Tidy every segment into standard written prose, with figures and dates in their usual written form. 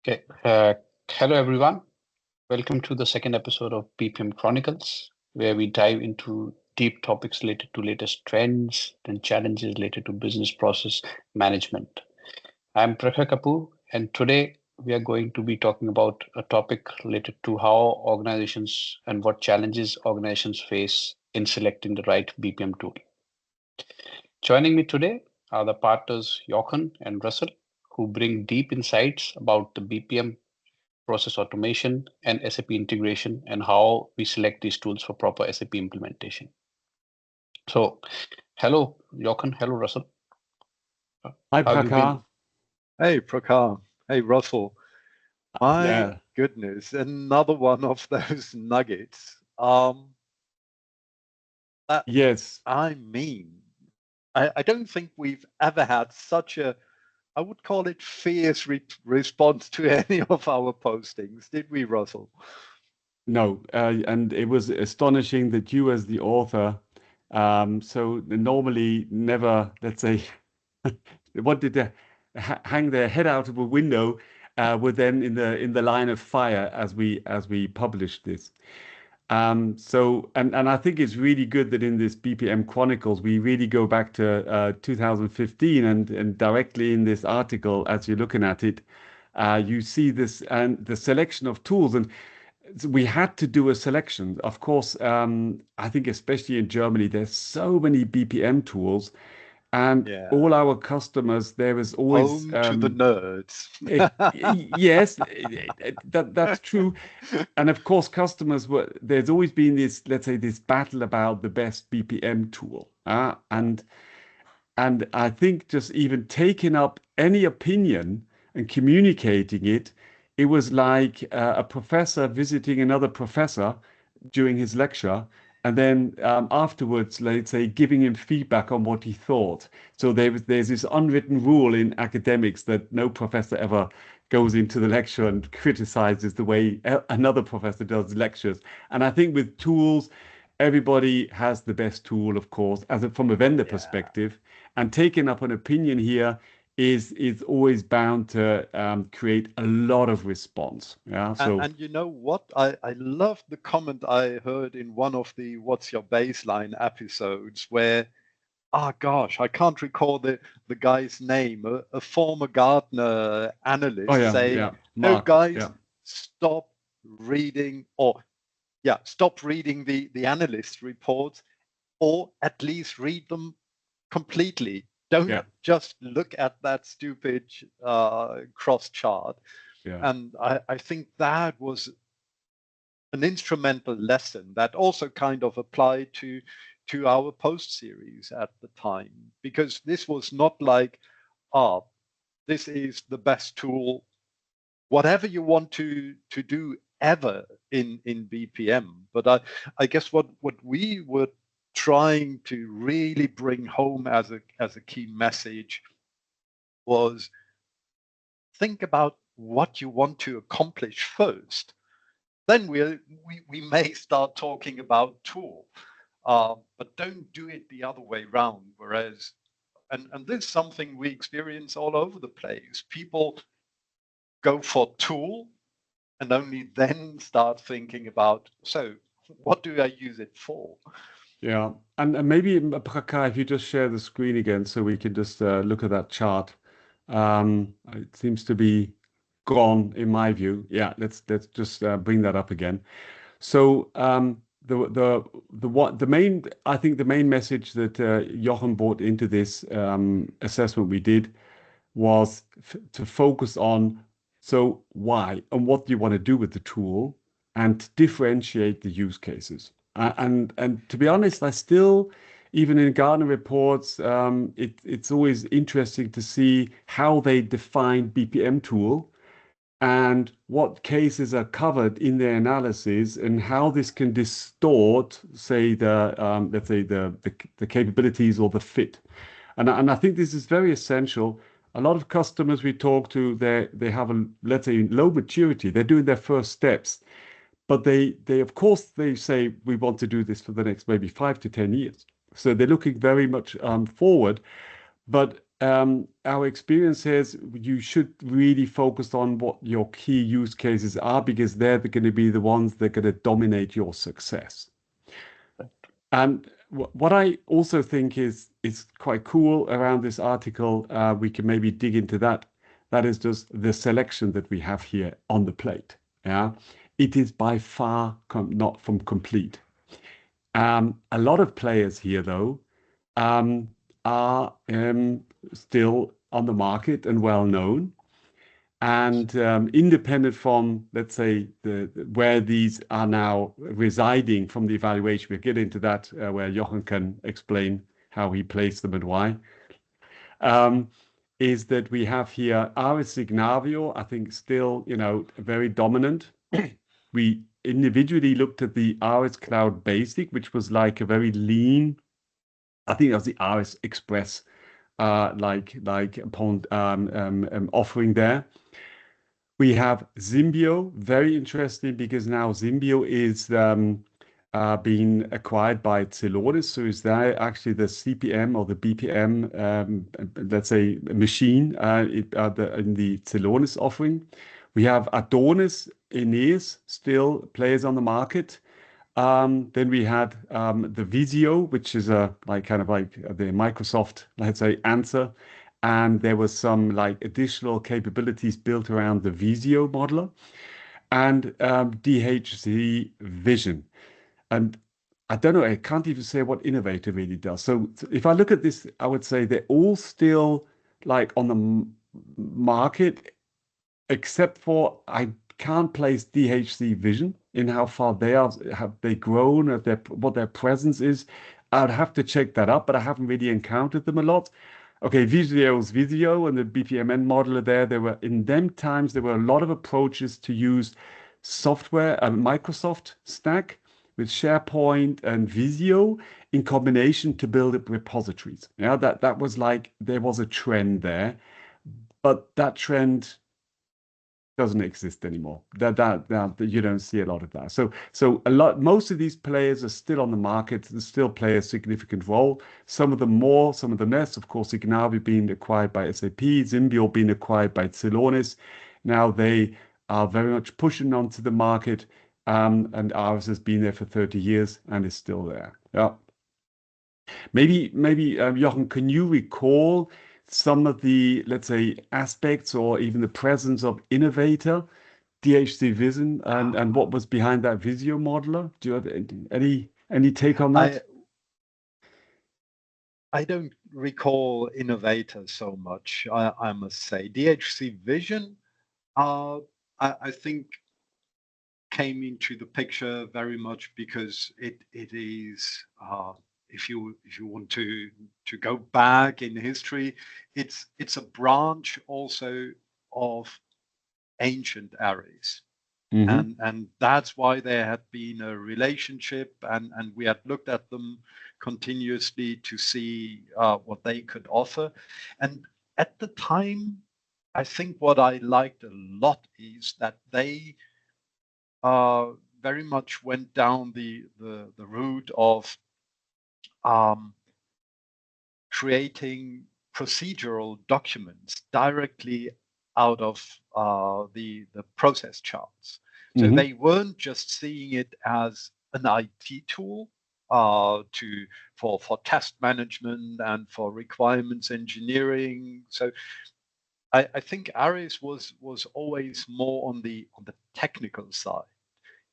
Okay. Hello, everyone. Welcome to the second episode of BPM Chronicles, where we dive into deep topics related to latest trends and challenges related to business process management. I'm Prakhar Kapoor, and today we are going to be talking about a topic related to how organizations and what challenges organizations face in selecting the right BPM tool. Joining me today are the partners Jochen and Russell, who bring deep insights about the BPM process automation, and SAP integration, and how we select these tools for proper SAP implementation. So, hello, Jochen. Hello, Russell. Hi, How have you been? Prakhar. Hey, Prakhar. Hey, Russell. My Yeah, goodness, another one of those nuggets. That yes. I mean, I don't think we've ever had such a, I would call it fierce response to any of our postings, did we, Russell? No, and it was astonishing that you, as the author, so normally never, let's say, wanted to hang their head out of a window, were then in the line of fire as we published this. And I think it's really good that in this BPM Chronicles, we really go back to 2015 and directly in this article, as you're looking at it, you see this and the selection of tools. And we had to do a selection. Of course, I think especially in Germany, there's so many BPM tools, and Yeah. all our customers, there is always Home to the nerds. yes, that's true. And of course, customers were, there's always been this, let's say, this battle about the best BPM tool. And I think just even taking up any opinion and communicating it, it was like a professor visiting another professor during his lecture, and then afterwards, let's say, giving him feedback on what he thought. So there's this unwritten rule in academics that no professor ever goes into the lecture and criticizes the way another professor does lectures. And I think with tools, everybody has the best tool, of course, from a vendor Yeah. perspective. And taking up an opinion here is always bound to create a lot of response. Yeah. So And you know what? I love the comment I heard in one of the What's Your Baseline episodes where, ah, gosh, I can't recall the guy's name, a former Gartner oh analyst yeah, saying, yeah, no, Mark, guys, yeah, stop reading, or yeah, stop reading the analyst reports, or at least read them completely. Don't yeah, just look at that stupid cross chart. yeah. And I think that was an instrumental lesson that also kind of applied to our post series at the time, because this was not like, ah, this is the best tool, whatever you want to do ever in BPM. But I guess what we were trying to really bring home as a key message was, think about what you want to accomplish first. Then we may start talking about tool, but don't do it the other way round. Whereas, and this is something we experience all over the place. People go for tool and only then start thinking about, so what do I use it for? Yeah. And maybe Prakhar, if you just share the screen again so we can just look at that chart. It seems to be gone in my view. Yeah, let's just bring that up again. So the main, I think the main message that Jochen brought into this assessment we did was to focus on, so why and what do you want to do with the tool, and differentiate the use cases. And to be honest, I still, even in Gartner reports, it's always interesting to see how they define BPM tool and what cases are covered in their analysis, and how this can distort, say, the let's say the capabilities or the fit. And I think this is very essential. A lot of customers we talk to, they have a, let's say, low maturity. They're doing their first steps, but they of course they say we want to do this for the next maybe 5 to 10 years. So they're looking very much forward. But our experience says you should really focus on what your key use cases are, because they're going to be the ones that are going to dominate your success. And what I also think is quite cool around this article, we can maybe dig into that. That is just the selection that we have here on the plate. Yeah, it is by far not from complete. A lot of players here, though, are still on the market and well known, and independent from, let's say, where these are now residing from the evaluation. We'll get into that, where Jochen can explain how he placed them and why. Is that we have here Aris Signavio, I think still, very dominant. We individually looked at the Aris Cloud Basic, which was like a very lean, I think that was the Aris Express upon offering there. We have Zimbio, very interesting, because now Zimbio is being acquired by Celonis. So is that actually the CPM or the BPM, let's say, machine in the Celonis offering? We have Adonis, Aeneas, still players on the market. Then we had the Visio, which is kind of like the Microsoft, let's say, answer. And there was some additional capabilities built around the Visio modeler, and DHC Vision. And I don't know, I can't even say what Innovator really does. So if I look at this, I would say they're all still on the market, except for I can't place DHC Vision in how far they are. Have they grown? What their presence is? I'd have to check that up, but I haven't really encountered them a lot. Okay, Visio's Visio and the BPMN modeler there in them times, there were a lot of approaches to use software, a Microsoft stack with SharePoint and Visio in combination to build up repositories. Yeah, that was there was a trend there, but that trend doesn't exist anymore. That you don't see a lot of that. So most of these players are still on the market. They still play a significant role. Some of them more, some of them less. Of course, Ignavi being acquired by SAP, Zimbio being acquired by Celonis. Now they are very much pushing onto the market, and ours has been there for 30 years and is still there. Yeah. Maybe Jochen, can you recall some of the, let's say, aspects or even the presence of Innovator, DHC Vision, and what was behind that Visio modeler? Do you have any take on that? I don't recall Innovator so much, I must say. DHC Vision, I think, came into the picture very much because it is, if you want to go back in history, it's a branch also of ancient Ares. And that's why there had been a relationship, and we had looked at them continuously to see what they could offer. And at the time, I think what I liked a lot is that they very much went down the route of creating procedural documents directly out of the process charts. So they weren't just seeing it as an IT tool for test management and for requirements engineering. So I think Ares was always more on the technical side,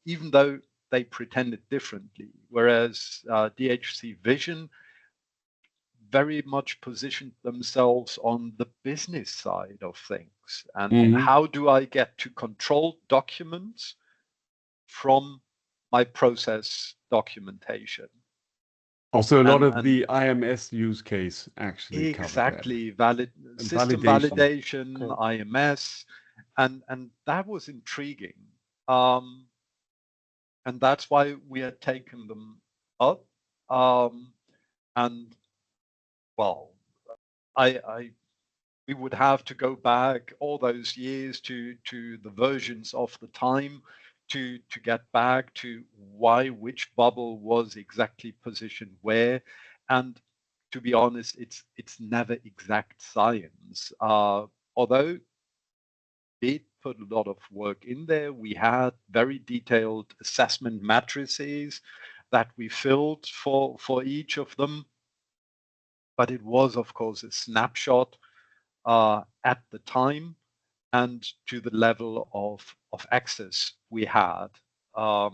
even though they pretended differently. Whereas DHC Vision very much positioned themselves on the business side of things. And how do I get to control documents from my process documentation? Also, a lot of the IMS use case actually exactly system validation, IMS, and that was intriguing, and that's why we had taken them up. And well, we would have to go back all those years to the versions of the time to get back to why which bubble was exactly positioned where. And to be honest, it's never exact science. Although did put a lot of work in there. We had very detailed assessment matrices that we filled for each of them. But it was, of course, a snapshot at the time and to the level of access we had. For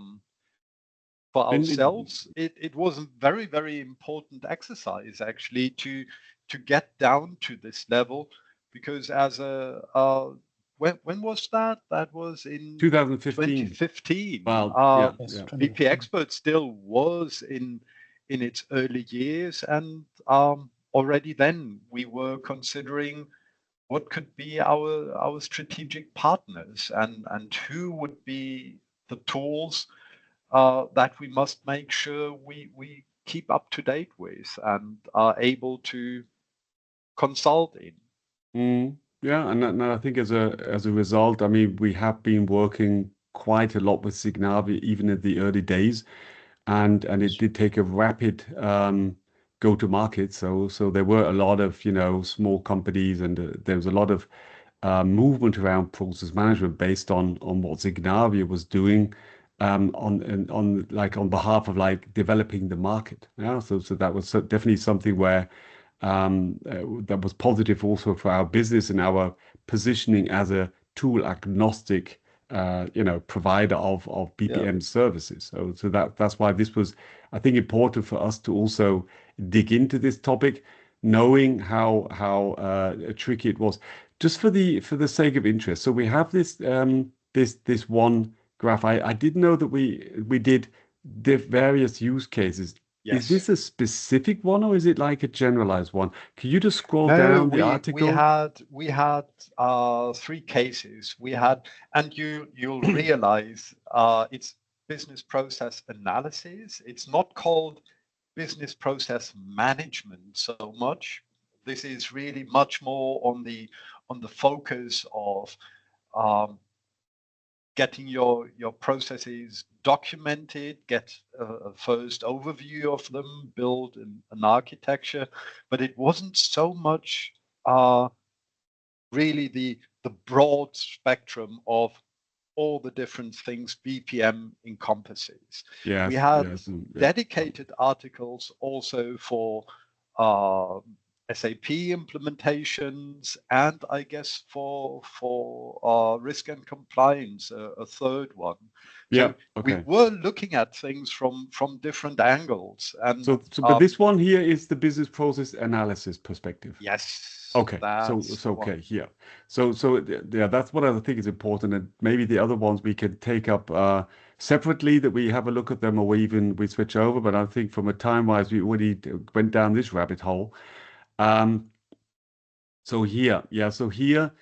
ourselves, it was a very, very important exercise actually to get down to this level, because as when was that? That was in 2015. 2015. Wow. Yes, Yeah. BP Expert still was in its early years, and already then we were considering what could be our strategic partners and who would be the tools that we must make sure we keep up to date with and are able to consult in. Yeah, and I think as a result, I mean, we have been working quite a lot with Signavio even in the early days, and it did take a rapid go to market. So there were a lot of small companies, and there was a lot of movement around process management based on what Signavio was doing on behalf of developing the market. Yeah, so that was definitely something where that was positive also for our business and our positioning as a tool agnostic provider of BPM services. So that's why this was, I think, important for us to also dig into this topic, knowing how tricky it was. Just for the sake of interest, so we have this this one graph. I didn't know that we did various use cases. Is Yes. this a specific one, or is it like a generalized one? Can you just scroll No, down the article? we had three cases. We had, and you'll realize it's business process analysis. It's not called business process management so much. This is really much more on the focus of getting your processes documented, get a first overview of them, build an architecture. But it wasn't so much really the broad spectrum of all the different things BPM encompasses. Yes, We had yes, dedicated articles also for SAP implementations, and I guess for risk and compliance, a third one. Yeah, So okay. we were looking at things from different angles. And but this one here is the business process analysis perspective. yes. Okay, That's so okay, here. So yeah, that's what I think is important, and maybe the other ones we can take up separately, that we have a look at them, or we switch over. But I think from a time-wise, we already went down this rabbit hole. So here, yeah, so here,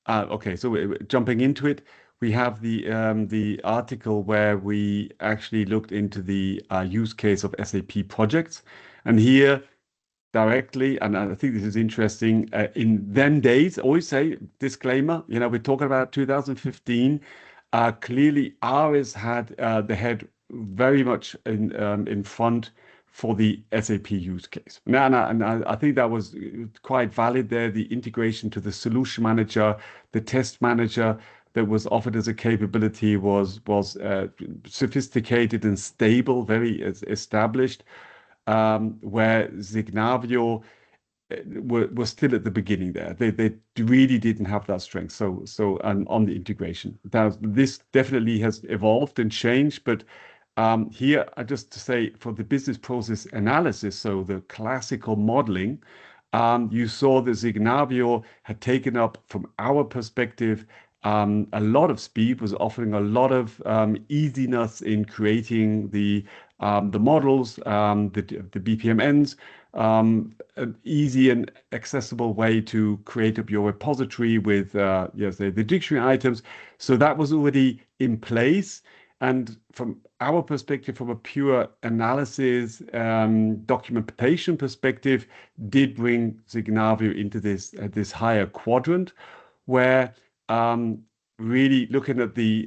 okay, so jumping into it, we have the article where we actually looked into the use case of SAP projects, and here directly, and I think this is interesting. In them days, always say disclaimer. We're talking about 2015. Clearly, ours had the head very much in front for the SAP use case. Now, and I think that was quite valid there. The integration to the solution manager, the test manager that was offered as a capability was sophisticated and stable, very established. Where Signavio was still at the beginning there. They really didn't have that strength. So on the integration, this definitely has evolved and changed. But here, I just to say, for the business process analysis, so the classical modeling, you saw that Signavio had taken up, from our perspective, a lot of speed, was offering a lot of easiness in creating the models, the BPMNs, an easy and accessible way to create up your repository with the dictionary items. So that was already in place. And from our perspective, from a pure analysis, documentation perspective, did bring Signavio into this higher quadrant, where really looking at the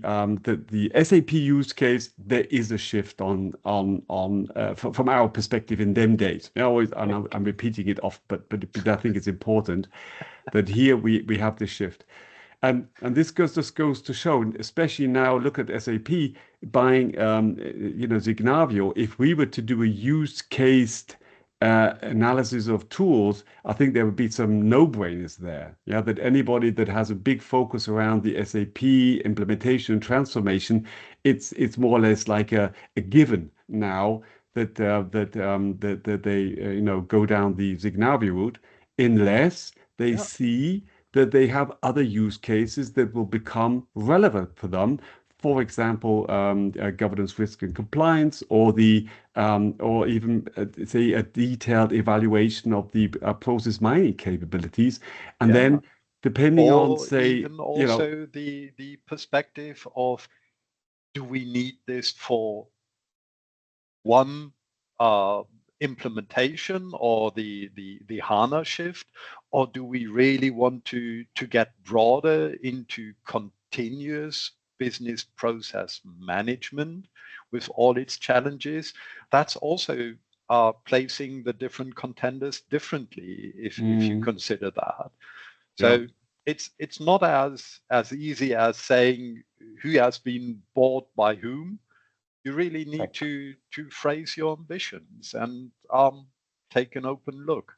SAP use case, there is a shift on from our perspective in them days. I always, I'm repeating it off, but I think it's important that here we have this shift. And this just goes to show, especially now, look at SAP buying, Signavio. If we were to do a use case analysis of tools, I think there would be some no-brainers there. Yeah, that anybody that has a big focus around the SAP implementation and transformation, it's more or less like a given now that that they go down the Signavio route, unless they see that they have other use cases that will become relevant for them. For example, governance, risk, and compliance, or or even say a detailed evaluation of the process mining capabilities, and then depending on, or say, even also the perspective of, do we need this for one implementation or the HANA shift, or do we really want to get broader into continuous business process management with all its challenges? That's also placing the different contenders differently, if you consider that. So it's not as easy as saying who has been bought by whom. You really need to phrase your ambitions and take an open look.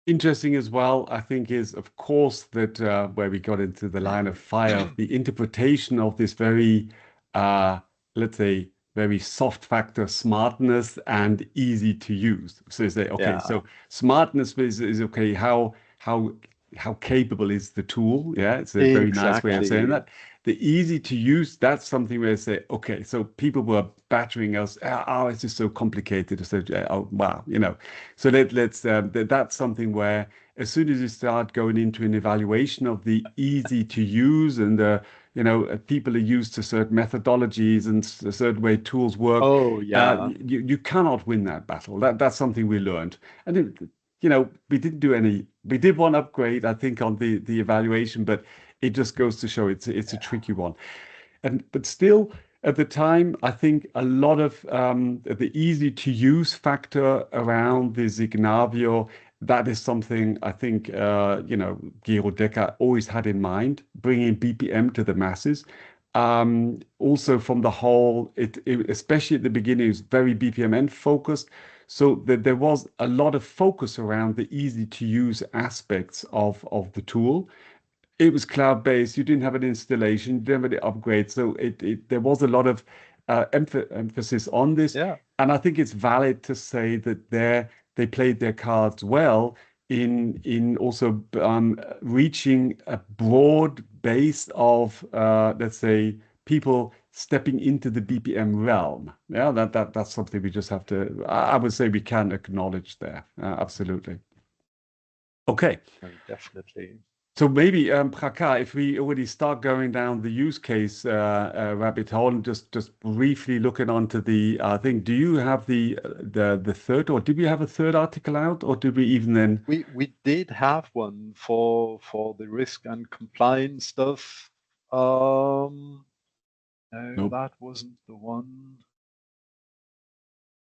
Interesting as well, I think, is of course that where we got into the line of fire of the interpretation of this very, let's say, very soft factor smartness and easy to use. So you say, okay, so smartness is okay. How capable is the tool? Yeah, it's a very nice way of saying that. The easy to use, that's something where I say, okay, so people were battering us. Oh, it's just so complicated. So, oh, wow, So that's something where as soon as you start going into an evaluation of the easy to use and people are used to certain methodologies and a certain way tools work. You cannot win that battle. That's something we learned. And we did one upgrade, I think, on the evaluation, but it just goes to show it's a tricky one. But still, at the time, I think a lot of the easy to use factor around the Signavio, that is something I think Gero Decker always had in mind, bringing BPM to the masses. Also from the whole, especially at the beginning, it was very BPMN focused. So there was a lot of focus around the easy to use aspects of the tool. It was cloud-based. You didn't have an installation, you didn't have any upgrades. So there was a lot of emphasis on this. And I think it's valid to say that they played their cards well in also reaching a broad base of, let's say, people stepping into the BPM realm. Yeah, that's something we just have to, I would say we can acknowledge there. Absolutely. Okay. Definitely. So maybe, Prakhar, if we already start going down the use case rabbit hole and just briefly looking onto the thing, do you have the third, or did we have a third article out, or did we even then? We did have one for the risk and compliance stuff. No, Nope. that wasn't the one.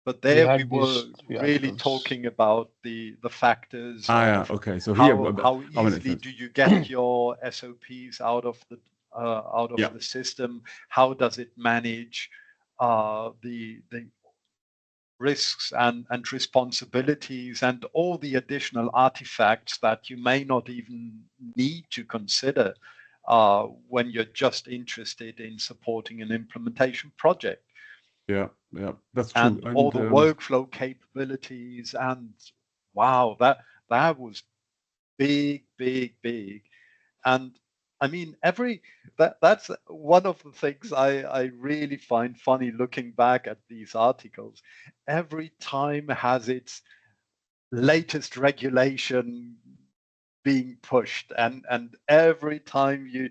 But there we were really talking about the factors of okay. So how easily do you get your SOPs out of the system? How does it manage the risks and responsibilities and all the additional artifacts that you may not even need to consider when you're just interested in supporting an implementation project? Yeah, that's true. And all the workflow capabilities, and wow, that was big. And I mean, that's one of the things I really find funny looking back at these articles. Every time has its latest regulation being pushed, and every time you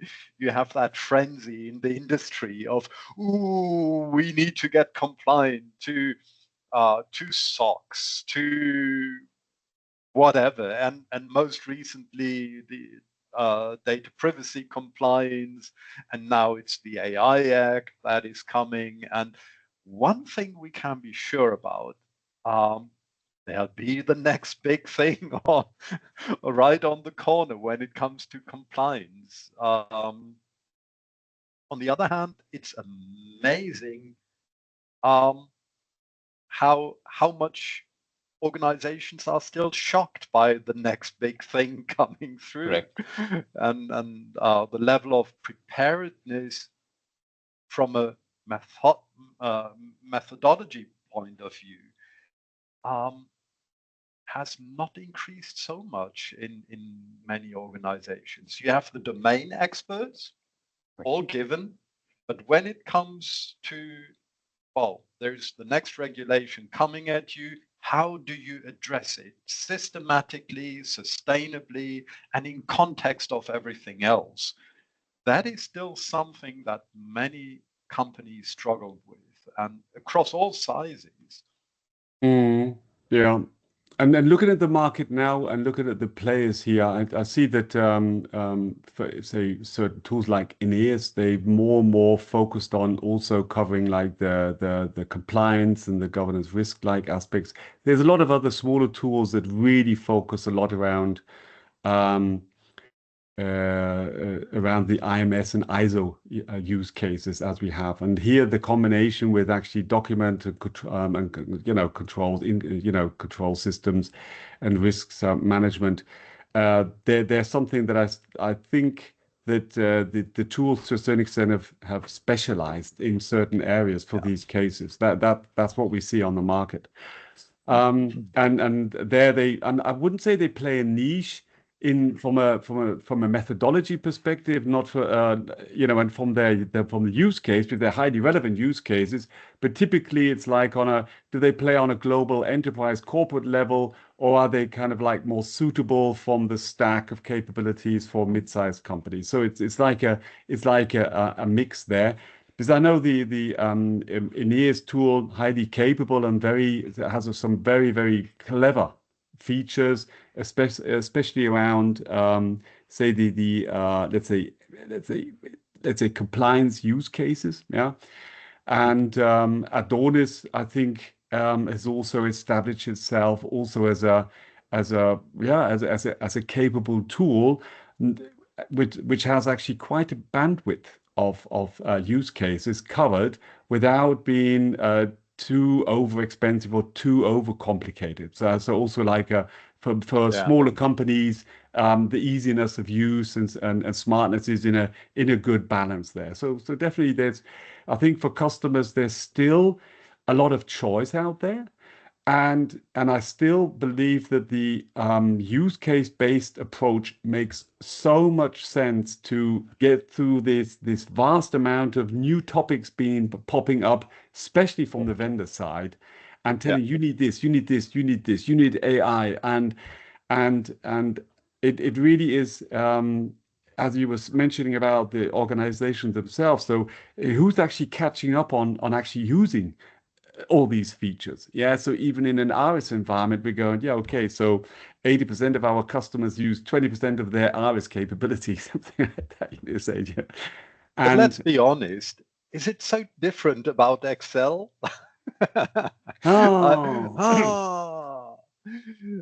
have that frenzy in the industry of, ooh, we need to get compliant to SOX, to whatever, and most recently data privacy compliance, and now it's the AI Act that is coming. And one thing we can be sure about, there'll be the next big thing right on the corner when it comes to compliance. On the other hand, it's amazing how much organizations are still shocked by the next big thing coming through. Correct. And the level of preparedness from a methodology point of view has not increased so much in many organizations. You have the domain experts, all given, but when it comes to, well, there's the next regulation coming at you. How do you address it systematically, sustainably, and in context of everything else? That is still something that many companies struggle with, and across all sizes. Yeah. And then looking at the market now and looking at the players here, I see that for say certain tools like Aeneas, they've more and more focused on also covering like the compliance and the governance risk like aspects. There's a lot of other smaller tools that really focus a lot around around the IMS and ISO use cases as we have. And here the combination with actually document and controls in control systems and risks management. There's something that I think that the tools to a certain extent have specialized in certain areas for these cases. That's what we see on the market. And I wouldn't say they play a niche from a methodology perspective, not for and from the use case, but they're highly relevant use cases. But typically, it's like do they play on a global enterprise corporate level, or are they kind of like more suitable from the stack of capabilities for mid-sized companies? So it's like a mix there. Because I know the Aeneas tool, highly capable and has some very, very clever features, especially around say let's say compliance use cases. Yeah. And Adonis, I think, has also established itself also as a capable tool, which has actually quite a bandwidth of use cases covered without being too over expensive or too over complicated. So also like for smaller companies, the easiness of use and smartness is in a good balance there. So definitely I think for customers there's still a lot of choice out there. And I still believe that the use case based approach makes so much sense to get through this vast amount of new topics popping up, especially from the vendor side, and telling you need this, you need this, you need this, you need AI, and it really is. As you was mentioning about the organizations themselves, so who's actually catching up on actually using all these features? Yeah, so even in an ARIS environment, we're going, yeah, okay, so 80% of our customers use 20% of their ARIS capabilities, something like that. You say, yeah. But let's be honest, is it so different about Excel?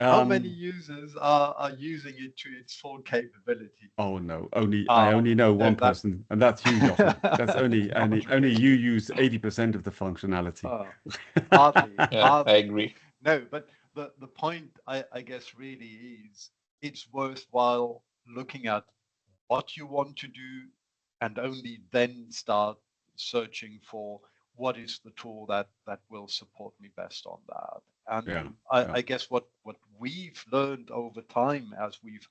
How many users are using it to its full capability? Oh no, I only know one person, and that's you, Jochen. That's only you use 80% of the functionality. Hardly. Yeah, I agree. No, but the point I guess really is it's worthwhile looking at what you want to do and only then start searching for what is the tool that will support me best on that. And I guess what we've learned over time, as we've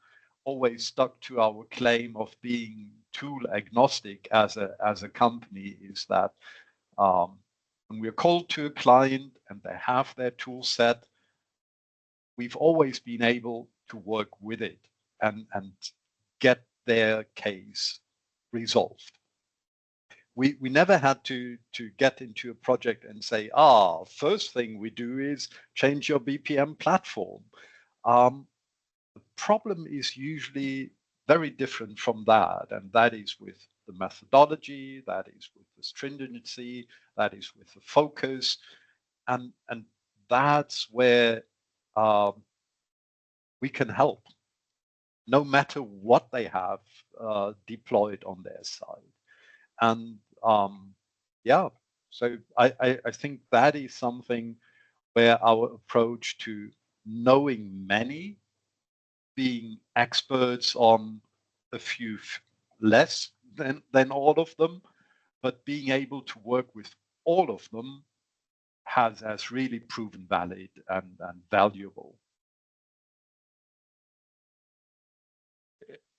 always stuck to our claim of being tool agnostic as a company, is that when we're called to a client and they have their tool set, we've always been able to work with it and get their case resolved. We never had to get into a project and say, first thing we do is change your BPM platform. The problem is usually very different from that. And that is with the methodology, that is with the stringency, that is with the focus. And that's where we can help, no matter what they have deployed on their side. And yeah, so I think that is something where our approach to knowing many, being experts on a few less than all of them, but being able to work with all of them has really proven valid and valuable.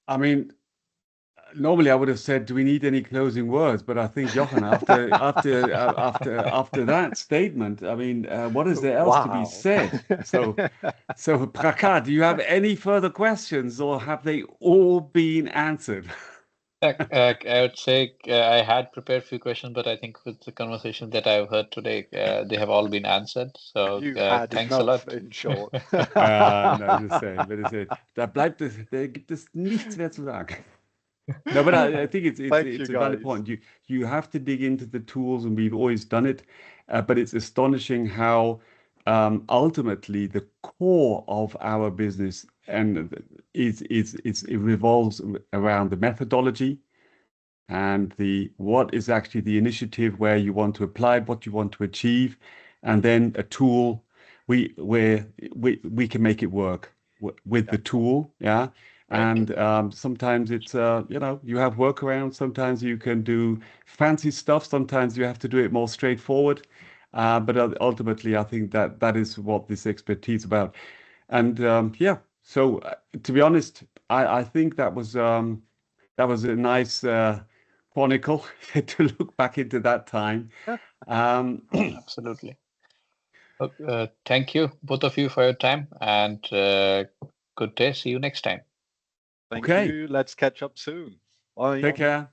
I mean, normally I would have said, "Do we need any closing words?" But I think Jochen, after that statement, I mean, what is there else to be said? So Prakhar, do you have any further questions, or have they all been answered? I would say I had prepared a few questions, but I think with the conversation that I've heard today, they have all been answered. So You had thanks a enough, lot. in short. Nein, das ist, da gibt es nichts mehr zu sagen. No, but I think it's a valid point. You have to dig into the tools, and we've always done it. But it's astonishing how ultimately the core of our business and it revolves around the methodology and what is actually the initiative where you want to apply, what you want to achieve, and then a tool where we can make it work with the tool, yeah. And sometimes it's you have workarounds. Sometimes you can do fancy stuff. Sometimes you have to do it more straightforward. But ultimately, I think that is what this expertise is about. And yeah, so to be honest, I think that was a nice chronicle to look back into that time. Absolutely. Thank you, both of you, for your time, and good day. See you next time. Thank you. Let's catch up soon. Bye. Take care.